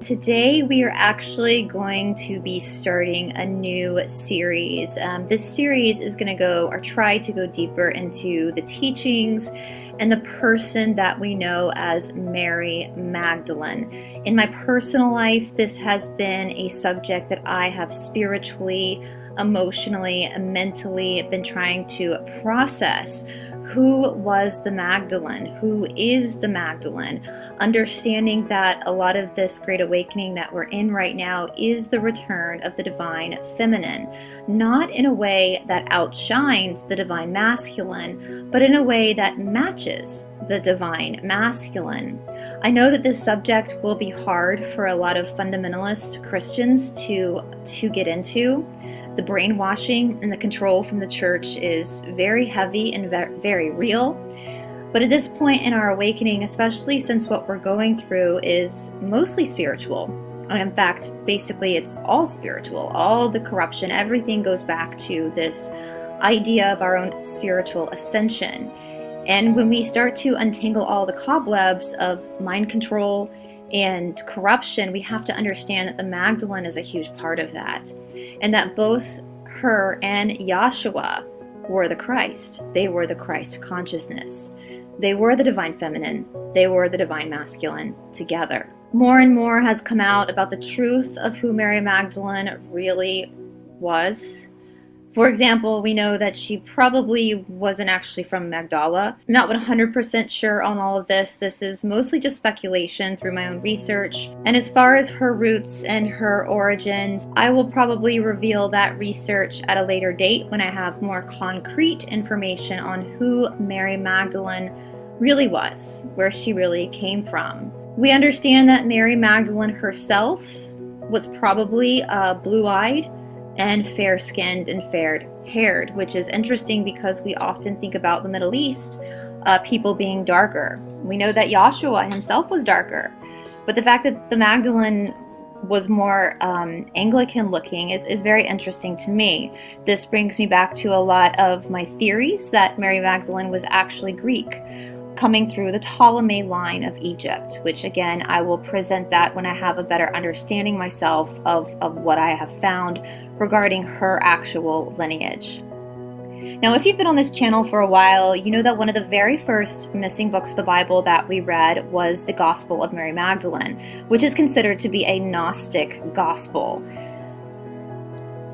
Today we are actually going to be starting a new series. This series is going to go or try to go deeper into the teachings and the person that we know as Mary Magdalene. In my personal life, this has been a subject that I have spiritually, emotionally, and mentally been trying to process. Who was the Magdalene? Who is the Magdalene? Understanding that a lot of this great awakening that we're in right now is the return of the divine feminine, not in a way that outshines the divine masculine, but in a way that matches the divine masculine. I know that this subject will be hard for a lot of fundamentalist Christians to get into. The brainwashing and the control from the church is very heavy and very real. But at this point in our awakening, especially since what we're going through is mostly spiritual, and in fact, basically it's all spiritual, all the corruption, everything goes back to this idea of our own spiritual ascension. And when we start to untangle all the cobwebs of mind control and corruption, we have to understand that the Magdalene is a huge part of that, and that both her and Yahshua were the Christ. They were the Christ consciousness. They were the divine feminine. They were the divine masculine together. More and more has come out about the truth of who Mary Magdalene really was. For example, we know that she probably wasn't actually from Magdala. I'm not 100% sure on all of this. This is mostly just speculation through my own research. And as far as her roots and her origins, I will probably reveal that research at a later date when I have more concrete information on who Mary Magdalene really was, where she really came from. We understand that Mary Magdalene herself was probably blue-eyed and fair-skinned and fair-haired, which is interesting because we often think about the Middle East, people being darker. We know that Yahshua himself was darker, but the fact that the Magdalene was more Anglican-looking is very interesting to me. This brings me back to a lot of my theories that Mary Magdalene was actually Greek, coming through the Ptolemy line of Egypt, which again, I will present that when I have a better understanding myself of what I have found regarding her actual lineage. Now, if you've been on this channel for a while, you know that one of the very first missing books of the Bible that we read was the Gospel of Mary Magdalene, which is considered to be a Gnostic gospel.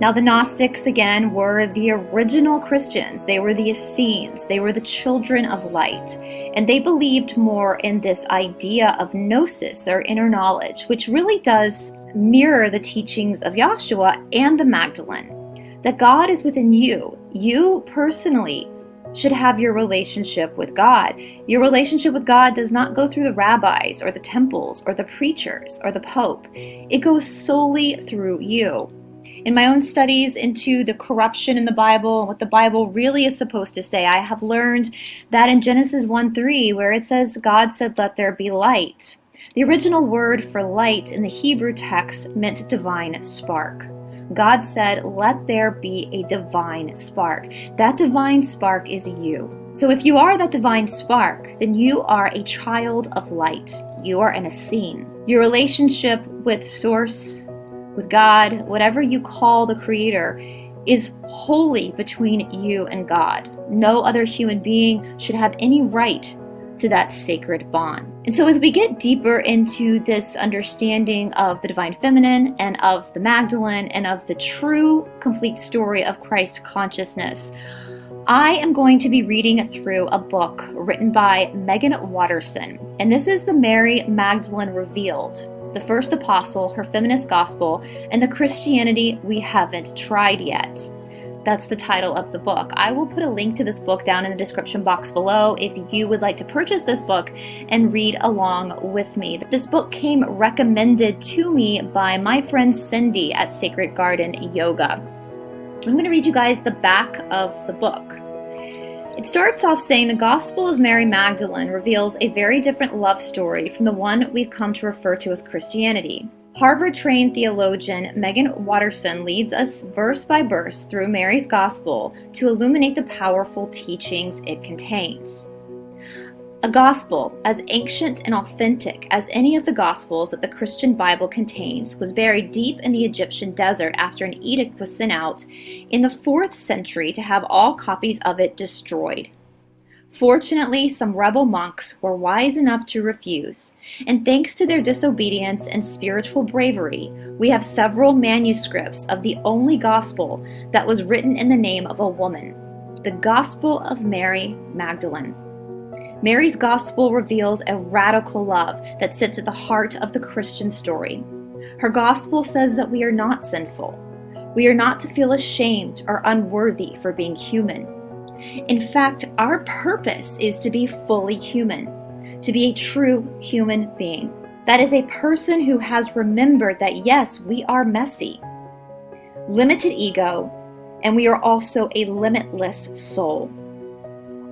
Now, the Gnostics, again, were the original Christians. They were the Essenes. They were the children of light. And they believed more in this idea of gnosis, or inner knowledge, which really does mirror the teachings of Yahshua and the Magdalene. That God is within you. You personally should have your relationship with God. Your relationship with God does not go through the rabbis or the temples or the preachers or the Pope. It goes solely through you. In my own studies into the corruption in the Bible and what the Bible really is supposed to say, I have learned that in Genesis 1:3, where it says, God said, let there be light. The original word for light in the Hebrew text meant divine spark. God said, let there be a divine spark. That divine spark is you. So if you are that divine spark, then you are a child of light. You are an Essene. Your relationship with Source, with God, whatever you call the Creator, is wholly between you and God. No other human being should have any right to that sacred bond. And so as we get deeper into this understanding of the divine feminine and of the Magdalene and of the true complete story of Christ consciousness, I am going to be reading through a book written by Meggan Watterson. And this is the Mary Magdalene Revealed, the first apostle, her feminist gospel, and the Christianity we haven't tried yet. That's the title of the book. I will put a link to this book down in the description box below if you would like to purchase this book and read along with me. This book came recommended to me by my friend Cindy at Sacred Garden Yoga. I'm going to read you guys the back of the book. It starts off saying the Gospel of Mary Magdalene reveals a very different love story from the one we've come to refer to as Christianity. Harvard-trained theologian Meggan Watterson leads us verse by verse through Mary's Gospel to illuminate the powerful teachings it contains. A gospel as ancient and authentic as any of the gospels that the Christian Bible contains was buried deep in the Egyptian desert after an edict was sent out in the 4th century to have all copies of it destroyed. Fortunately, some rebel monks were wise enough to refuse, and thanks to their disobedience and spiritual bravery, we have several manuscripts of the only gospel that was written in the name of a woman, the Gospel of Mary Magdalene. Mary's gospel reveals a radical love that sits at the heart of the Christian story. Her gospel says that we are not sinful. We are not to feel ashamed or unworthy for being human. In fact, our purpose is to be fully human, to be a true human being. That is a person who has remembered that yes, we are messy, limited ego, and we are also a limitless soul.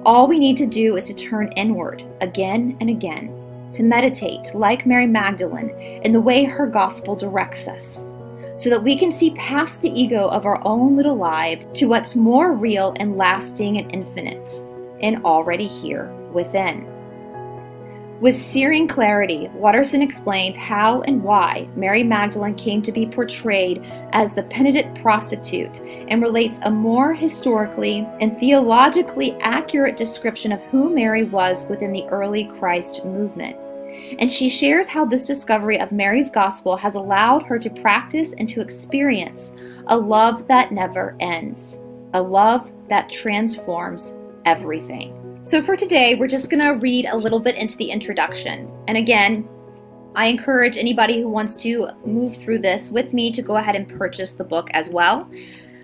All we need to do is to turn inward again and again, to meditate like Mary Magdalene in the way her gospel directs us, so that we can see past the ego of our own little lives to what's more real and lasting and infinite, and already here within. With searing clarity, Watterson explains how and why Mary Magdalene came to be portrayed as the penitent prostitute and relates a more historically and theologically accurate description of who Mary was within the early Christ movement. And she shares how this discovery of Mary's gospel has allowed her to practice and to experience a love that never ends, a love that transforms everything. So for today, we're just going to read a little bit into the introduction. And again, I encourage anybody who wants to move through this with me to go ahead and purchase the book as well,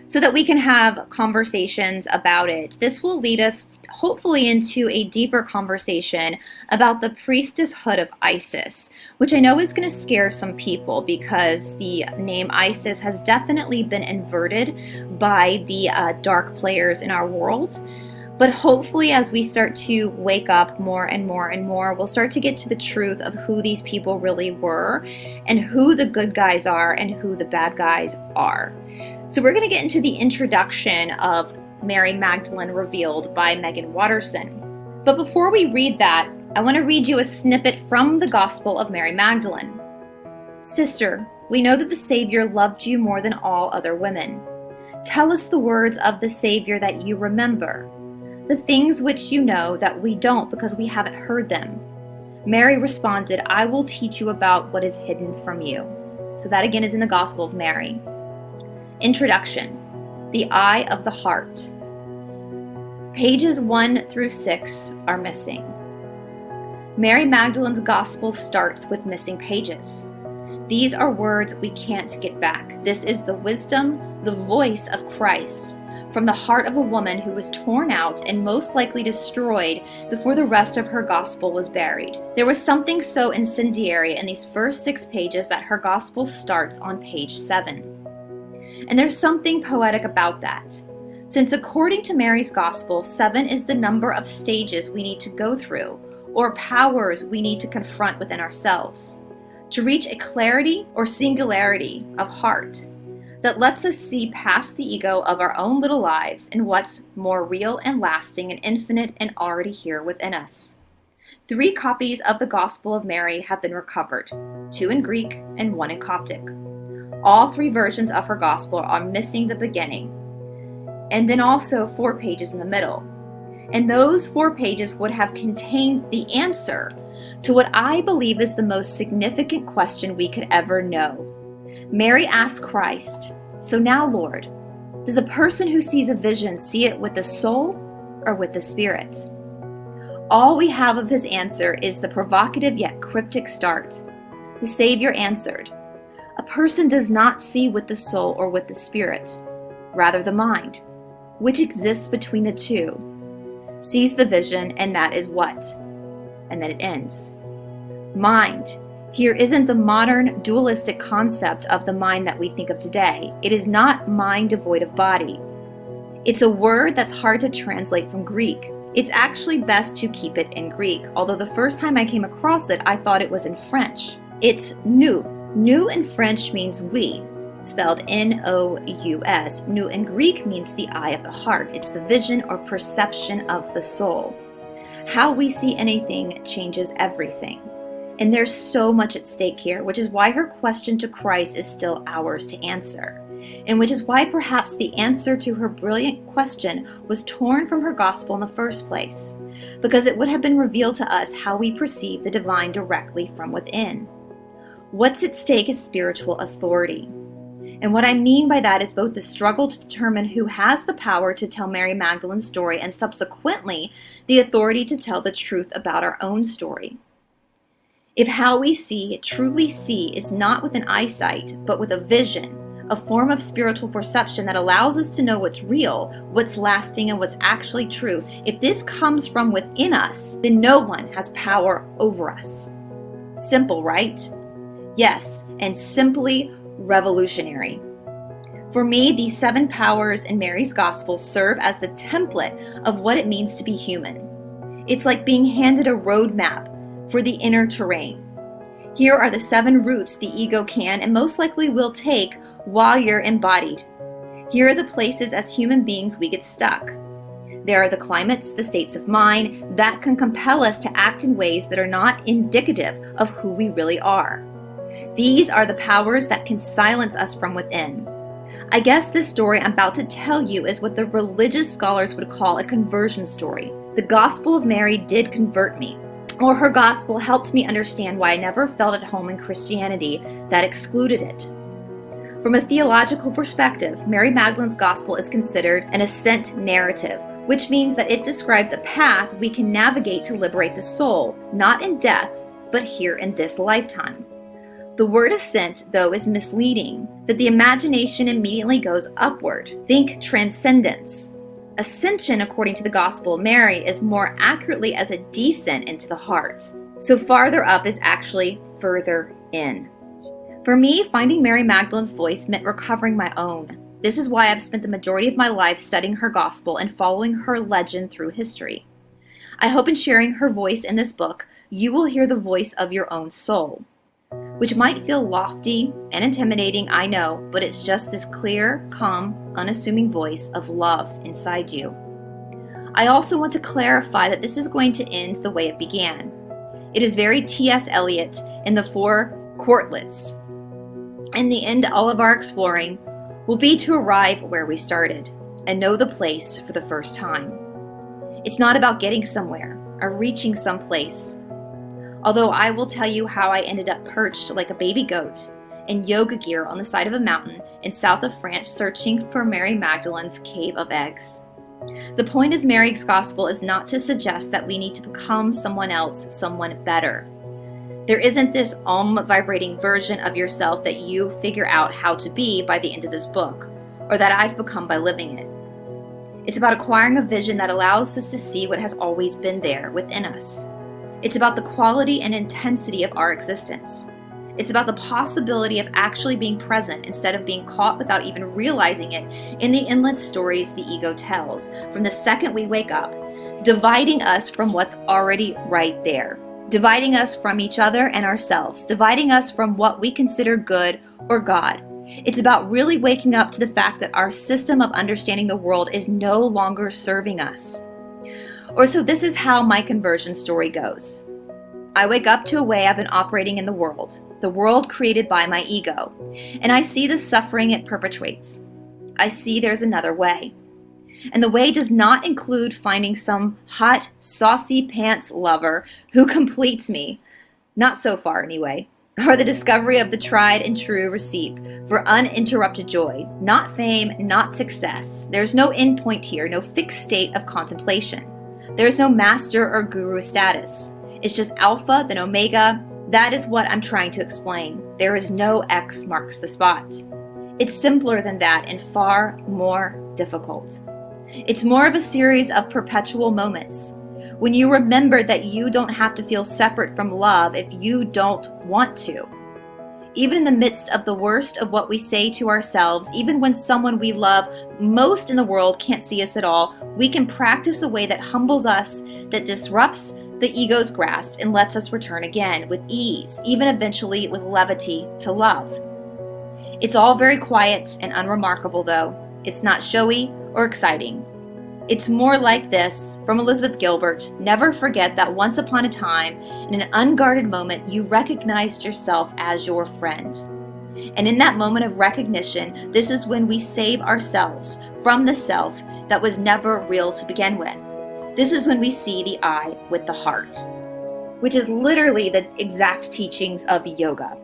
so that we can have conversations about it. This will lead us hopefully into a deeper conversation about the priestesshood of Isis, which I know is going to scare some people because the name Isis has definitely been inverted by the dark players in our world. But hopefully as we start to wake up more and more and more, we'll start to get to the truth of who these people really were and who the good guys are and who the bad guys are. So we're going to get into the introduction of Mary Magdalene revealed by Meggan Watterson. But before we read that, I want to read you a snippet from the Gospel of Mary Magdalene. Sister, we know that the Savior loved you more than all other women. Tell us the words of the Savior that you remember, the things which you know that we don't because we haven't heard them. Mary responded, I will teach you about what is hidden from you. So that again is in the Gospel of Mary. Introduction. The eye of the heart. Pages 1 through 6 are missing. Mary Magdalene's Gospel starts with missing pages. These are words we can't get back. This is the wisdom, the voice of Christ, from the heart of a woman who was torn out and most likely destroyed before the rest of her gospel was buried. There was something so incendiary in these first 6 pages that her gospel starts on page 7. And there's something poetic about that, since according to Mary's gospel, 7 is the number of stages we need to go through, or powers we need to confront within ourselves, to reach a clarity or singularity of heart that lets us see past the ego of our own little lives and what's more real and lasting and infinite and already here within us. 3 copies of the Gospel of Mary have been recovered, 2 in Greek and 1 in Coptic. All 3 versions of her Gospel are missing the beginning, and then also 4 pages in the middle. And those 4 pages would have contained the answer to what I believe is the most significant question we could ever know. Mary asked Christ, so now, Lord, does a person who sees a vision see it with the soul or with the spirit? All we have of his answer is the provocative yet cryptic start. The Savior answered, a person does not see with the soul or with the spirit, rather the mind, which exists between the two, sees the vision, and that is what? And then it ends. Mind. Here isn't the modern dualistic concept of the mind that we think of today. It is not mind devoid of body. It's a word that's hard to translate from Greek. It's actually best to keep it in Greek, although the first time I came across it, I thought it was in French. It's nous. Nous in French means we, spelled N-O-U-S. Nous in Greek means the eye of the heart. It's the vision or perception of the soul. How we see anything changes everything. And there's so much at stake here, which is why her question to Christ is still ours to answer. And which is why perhaps the answer to her brilliant question was torn from her gospel in the first place, because it would have been revealed to us how we perceive the divine directly from within. What's at stake is spiritual authority. And what I mean by that is both the struggle to determine who has the power to tell Mary Magdalene's story and subsequently the authority to tell the truth about our own story. If how we truly see is not with an eyesight, but with a vision, a form of spiritual perception that allows us to know what's real, what's lasting, and what's actually true, if this comes from within us, then no one has power over us. Simple, right? Yes, and simply revolutionary. For me, these 7 powers in Mary's gospel serve as the template of what it means to be human. It's like being handed a roadmap for the inner terrain. Here are the 7 routes the ego can and most likely will take while you're embodied. Here are the places as human beings we get stuck. There are the climates, the states of mind that can compel us to act in ways that are not indicative of who we really are. These are the powers that can silence us from within. I guess this story I'm about to tell you is what the religious scholars would call a conversion story. The Gospel of Mary did convert me, or her gospel helped me understand why I never felt at home in Christianity that excluded it. From a theological perspective, Mary Magdalene's gospel is considered an ascent narrative, which means that it describes a path we can navigate to liberate the soul, not in death, but here in this lifetime. The word ascent, though, is misleading, that the imagination immediately goes upward. Think transcendence. Ascension, according to the Gospel of Mary, is more accurately as a descent into the heart. So farther up is actually further in. For me, finding Mary Magdalene's voice meant recovering my own. This is why I've spent the majority of my life studying her gospel and following her legend through history. I hope in sharing her voice in this book, you will hear the voice of your own soul, which might feel lofty and intimidating, I know, but it's just this clear, calm, unassuming voice of love inside you. I also want to clarify that this is going to end the way it began. It is very T.S. Eliot in the 4 Quartlets. In the end, all of our exploring will be to arrive where we started and know the place for the first time. It's not about getting somewhere or reaching some place. Although I will tell you how I ended up perched like a baby goat in yoga gear on the side of a mountain in south of France searching for Mary Magdalene's cave of eggs. The point is Mary's gospel is not to suggest that we need to become someone else, someone better. There isn't this vibrating version of yourself that you figure out how to be by the end of this book, or that I've become by living it. It's about acquiring a vision that allows us to see what has always been there within us. It's about the quality and intensity of our existence. It's about the possibility of actually being present instead of being caught without even realizing it in the endless stories the ego tells from the second we wake up, dividing us from what's already right there, dividing us from each other and ourselves, dividing us from what we consider good or God. It's about really waking up to the fact that our system of understanding the world is no longer serving us. Or so this is how my conversion story goes. I wake up to a way I've been operating in the world created by my ego, and I see the suffering it perpetuates. I see there's another way. And the way does not include finding some hot, saucy pants lover who completes me, not so far anyway, or the discovery of the tried and true receipt for uninterrupted joy, not fame, not success. There's no endpoint here, no fixed state of contemplation. There's no master or guru status. It's just alpha, then omega. That is what I'm trying to explain. There is no X marks the spot. It's simpler than that and far more difficult. It's more of a series of perpetual moments. When you remember that you don't have to feel separate from love if you don't want to. Even in the midst of the worst of what we say to ourselves, even when someone we love most in the world can't see us at all, we can practice a way that humbles us, that disrupts the ego's grasp and lets us return again with ease, even eventually with levity to love. It's all very quiet and unremarkable though. It's not showy or exciting. It's more like this from Elizabeth Gilbert. Never forget that once upon a time, in an unguarded moment, you recognized yourself as your friend. And in that moment of recognition, this is when we save ourselves from the self that was never real to begin with. This is when we see the eye with the heart, which is literally the exact teachings of yoga.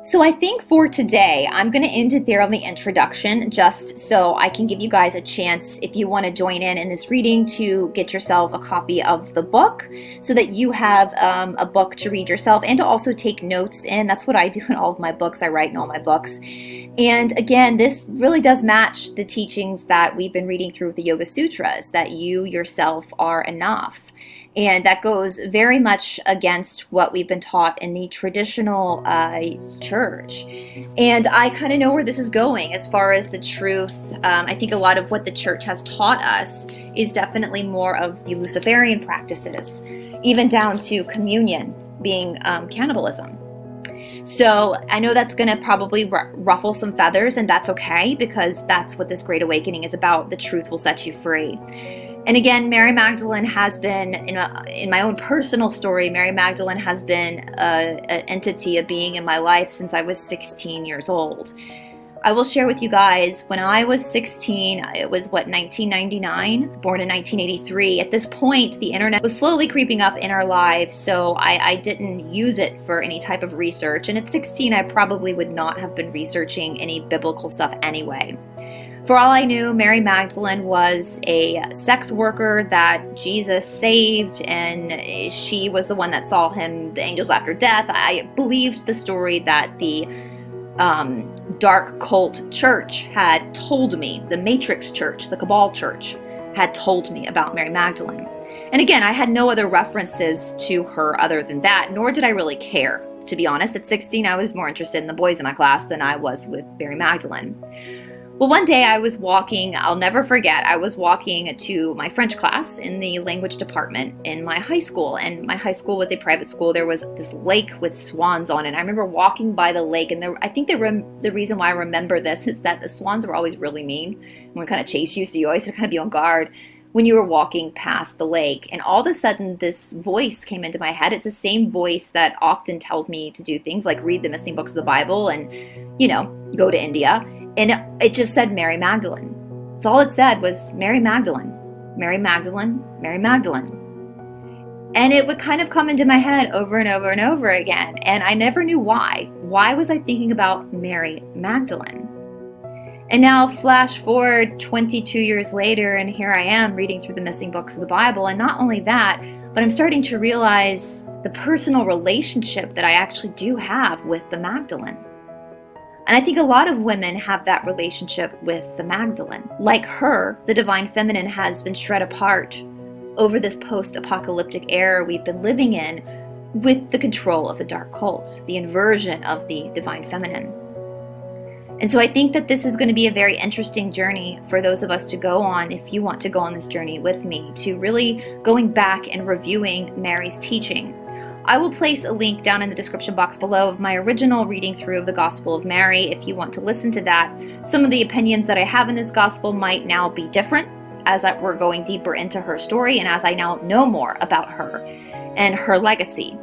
So I think for today, I'm going to end it there on the introduction, just so I can give you guys a chance, if you want to join in this reading, to get yourself a copy of the book so that you have a book to read yourself and to also take notes in. That's what I do in all of my books. I write in all my books. And again, this really does match the teachings that we've been reading through the Yoga Sutras, that you yourself are enough. And that goes very much against what we've been taught in the traditional church. And I kind of know where this is going as far as the truth. I think a lot of what the church has taught us is definitely more of the Luciferian practices, even down to communion being cannibalism. So I know that's going to probably ruffle some feathers, and that's okay, because that's what this Great Awakening is about. The truth will set you free. And again, Mary Magdalene has been, in my own personal story, Mary Magdalene has been an entity, a being in my life since I was 16 years old. I will share with you guys, when I was 16, it was 1999, born in 1983. At this point, the internet was slowly creeping up in our lives, so I didn't use it for any type of research. And at 16, I probably would not have been researching any biblical stuff anyway. For all I knew, Mary Magdalene was a sex worker that Jesus saved, and she was the one that saw him, the angels after death. I believed the story that the dark cult church had told me, the Matrix church, the Cabal church, had told me about Mary Magdalene. And again, I had no other references to her other than that, nor did I really care. To be honest, at 16, I was more interested in the boys in my class than I was with Mary Magdalene. Well, one day I was walking, I'll never forget, I was walking to my French class in the language department in my high school. And my high school was a private school. There was this lake with swans on it. And I remember walking by the lake, and I think the reason why I remember this is that the swans were always really mean and would kind of chase you, so you always had to kind of be on guard when you were walking past the lake. And all of a sudden, this voice came into my head. It's the same voice that often tells me to do things like read the missing books of the Bible and, go to India. And it just said Mary Magdalene. That's all it said was Mary Magdalene, Mary Magdalene, Mary Magdalene. And it would kind of come into my head over and over and over again. And I never knew why. Why was I thinking about Mary Magdalene? And now flash forward 22 years later, and here I am reading through the missing books of the Bible. And not only that, but I'm starting to realize the personal relationship that I actually do have with the Magdalene. And I think a lot of women have that relationship with the Magdalene. Like her, the divine feminine has been shred apart over this post-apocalyptic era we've been living in with the control of the dark cult, the inversion of the divine feminine. And so I think that this is going to be a very interesting journey for those of us to go on, if you want to go on this journey with me, to really going back and reviewing Mary's teaching. I will place a link down in the description box below of my original reading through of the Gospel of Mary if you want to listen to that. Some of the opinions that I have in this gospel might now be different as we're going deeper into her story and as I now know more about her and her legacy.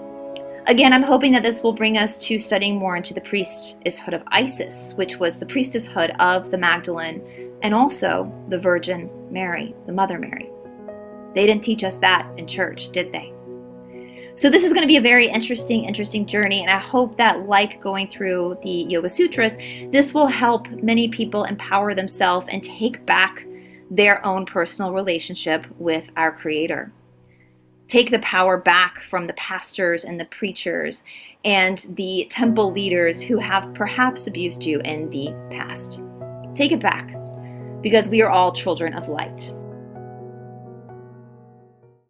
Again, I'm hoping that this will bring us to studying more into the priestesshood of Isis, which was the priestesshood of the Magdalene and also the Virgin Mary, the Mother Mary. They didn't teach us that in church, did they? So this is going to be a very interesting journey, and I hope that, like going through the Yoga Sutras, this will help many people empower themselves and take back their own personal relationship with our Creator. Take the power back from the pastors and the preachers and the temple leaders who have perhaps abused you in the past. Take it back, because we are all children of light.